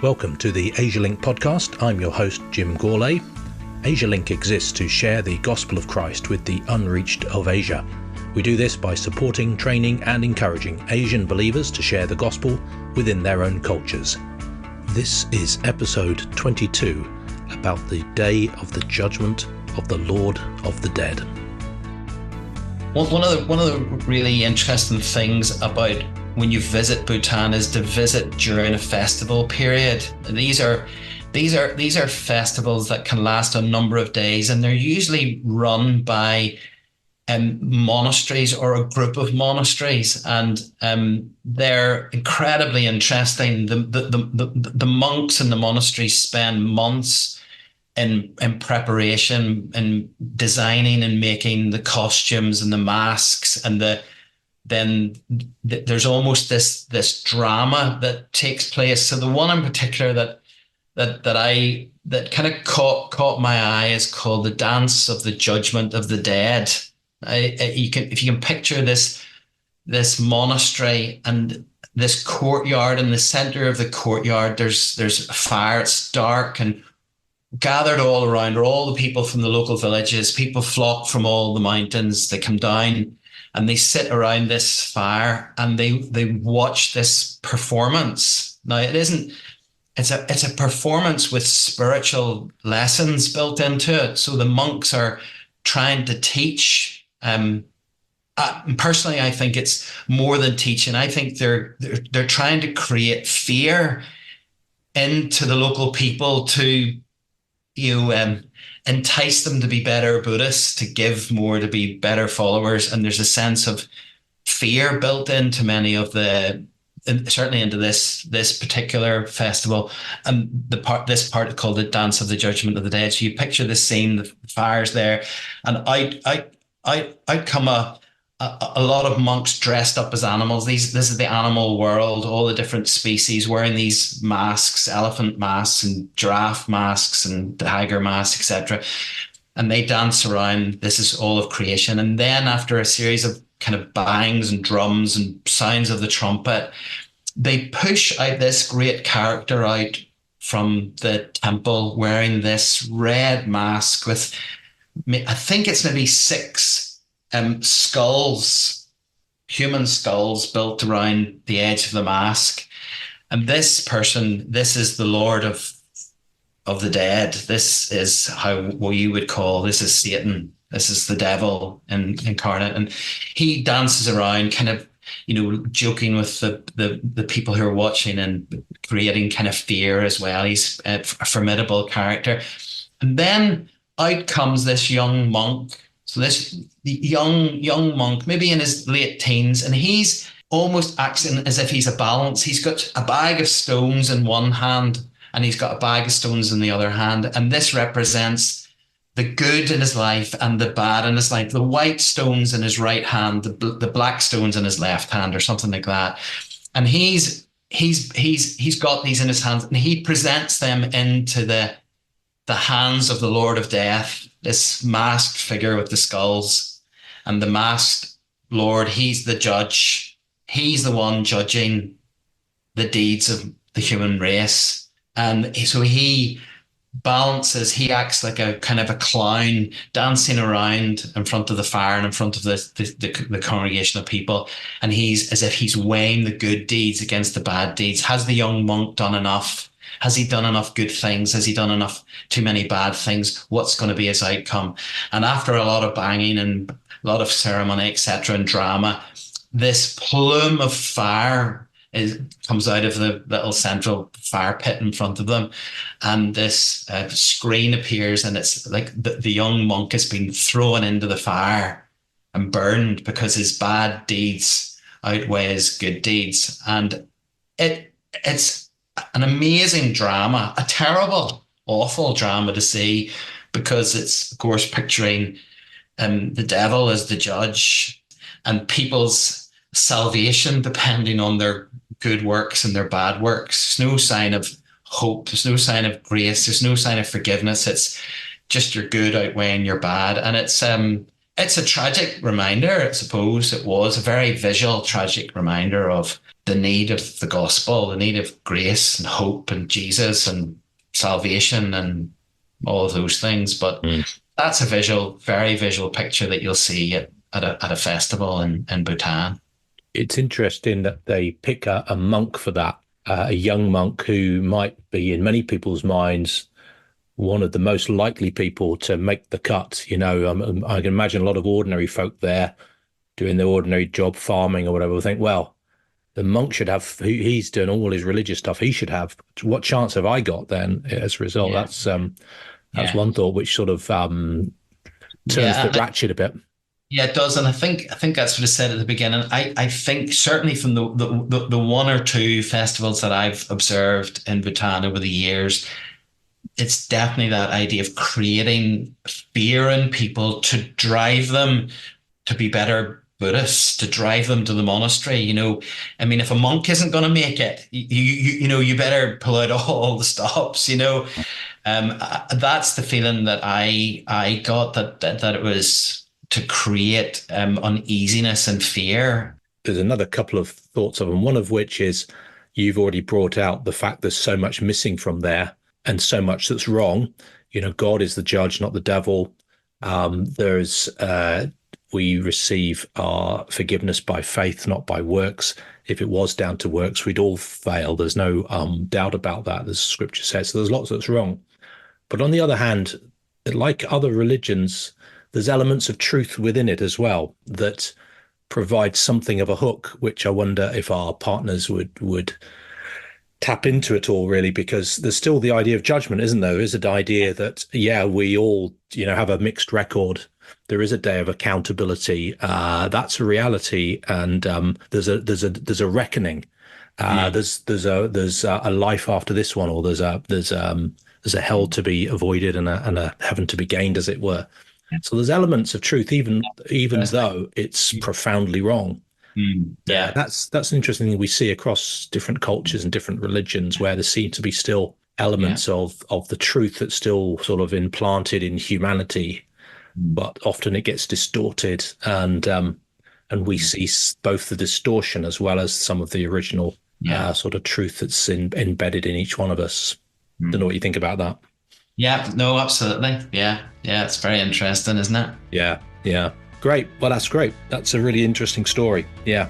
Welcome to the AsiaLink podcast. I'm your host, Jim Gourlay. AsiaLink exists to share the gospel of Christ with the unreached of Asia. We do this by supporting, training and encouraging Asian believers to share the gospel within their own cultures. This is episode 22 about the day of the judgment of the Lord of the Dead. One of the really interesting things about when you visit Bhutan is to visit during a festival period. These are festivals that can last a number of days, and they're usually run by monasteries or a group of monasteries, and they're incredibly interesting. The monks in the monasteries spend months in preparation and designing and making the costumes and the masks, and then there's almost this drama that takes place. So the one in particular that kind of caught my eye is called the Dance of the Judgment of the Dead. If you can picture this monastery and this courtyard, in the center of the courtyard there's a fire. It's dark, and gathered all around are all the people from the local villages. People flock from all the mountains. They come down and they sit around this fire and they watch this performance. Now it's a performance with spiritual lessons built into it. So the monks are trying to teach. Personally, I think it's more than teaching. I think they're trying to create fear into the local people to entice them to be better Buddhists, to give more, to be better followers. And there's a sense of fear built into many of certainly into this particular festival. And this part called the Dance of the Judgment of the Dead. So you picture the scene, the fire's there, and out come a lot of monks dressed up as animals. This is the animal world, all the different species wearing these masks, elephant masks and giraffe masks and tiger masks, etc. And they dance around. This is all of creation. And then after a series of kind of bangs and drums and sounds of the trumpet, they push out this great character out from the temple wearing this red mask with, I think it's maybe 6 skulls, human skulls built around the edge of the mask. And this person, this is the Lord of the Dead. This is what you would call, this is Satan. This is the devil incarnate. And he dances around kind of, joking with the people who are watching and creating kind of fear as well. He's a formidable character. And then out comes this young monk. So this young monk, maybe in his late teens, and he's almost acting as if he's a balance. He's got a bag of stones in one hand and he's got a bag of stones in the other hand. And this represents the good in his life and the bad in his life. The white stones in his right hand, the black stones in his left hand, or something like that. And he's got these in his hands, and he presents them into the hands of the Lord of Death, this masked figure with the skulls. And the masked Lord, he's the judge. He's the one judging the deeds of the human race. And so he balances, he acts like a kind of a clown dancing around in front of the fire and in front of the congregation of people. And he's as if he's weighing the good deeds against the bad deeds. Has the young monk done enough? Has he done enough good things? Has he done too many bad things? What's going to be his outcome? And after a lot of banging and a lot of ceremony, etc., and drama, this plume of fire comes out of the little central fire pit in front of them. And this screen appears, and it's like the young monk has been thrown into the fire and burned because his bad deeds outweigh his good deeds. And it's an amazing drama, a terrible, awful drama to see, because it's, of course, picturing the devil as the judge and people's salvation depending on their good works and their bad works. There's no sign of hope. There's no sign of grace. There's no sign of forgiveness. It's just your good outweighing your bad. And it's a tragic reminder, I suppose. It was a very visual, tragic reminder of the need of the gospel, the need of grace and hope and Jesus and salvation and all of those things. But that's a very visual picture that you'll see at a festival in Bhutan. It's interesting that they pick a monk for that, a young monk who might be, in many people's minds, one of the most likely people to make the cut. You know, I can imagine a lot of ordinary folk there doing their ordinary job, farming or whatever, will think, well, the monk should have, he's doing all his religious stuff, he should have. What chance have I got then as a result? Yeah. That's one thought which sort of turns the ratchet a bit. Yeah, it does, and I think that's what I said at the beginning. I think certainly from the one or two festivals that I've observed in Bhutan over the years, it's definitely that idea of creating fear in people to drive them to be better Buddhists, to drive them to the monastery. You know, I mean, if a monk isn't going to make it, you better pull out all the stops. You know, that's the feeling that I got that it was to create uneasiness and fear. There's another couple of thoughts of them, one of which is you've already brought out the fact there's so much missing from there and so much that's wrong. You know, God is the judge, not the devil. We receive our forgiveness by faith, not by works. If it was down to works, we'd all fail. There's no doubt about that, as Scripture says. So there's lots that's wrong. But on the other hand, like other religions, there's elements of truth within it as well that provide something of a hook, which I wonder if our partners would tap into it all, really, because there's still the idea of judgment, isn't there? There is an idea that, yeah, we all, have a mixed record. There is a day of accountability. That's a reality, and there's a reckoning. There's a life after this one, or there's a hell to be avoided and a heaven to be gained, as it were. So there's elements of truth, even though it's profoundly wrong. Yeah, that's an interesting thing we see across different cultures and different religions, where there seem to be still elements of the truth that's still sort of implanted in humanity, but often it gets distorted, and we see both the distortion as well as some of the original sort of truth that's embedded in each one of us. Don't know what you think about that. Yeah, no, absolutely. Yeah, it's very interesting, isn't it? Yeah. Great. Well, that's great. That's a really interesting story. Yeah.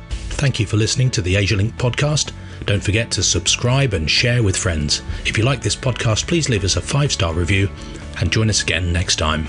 Thank you for listening to the AsiaLink podcast. Don't forget to subscribe and share with friends. If you like this podcast, please leave us a 5-star review and join us again next time.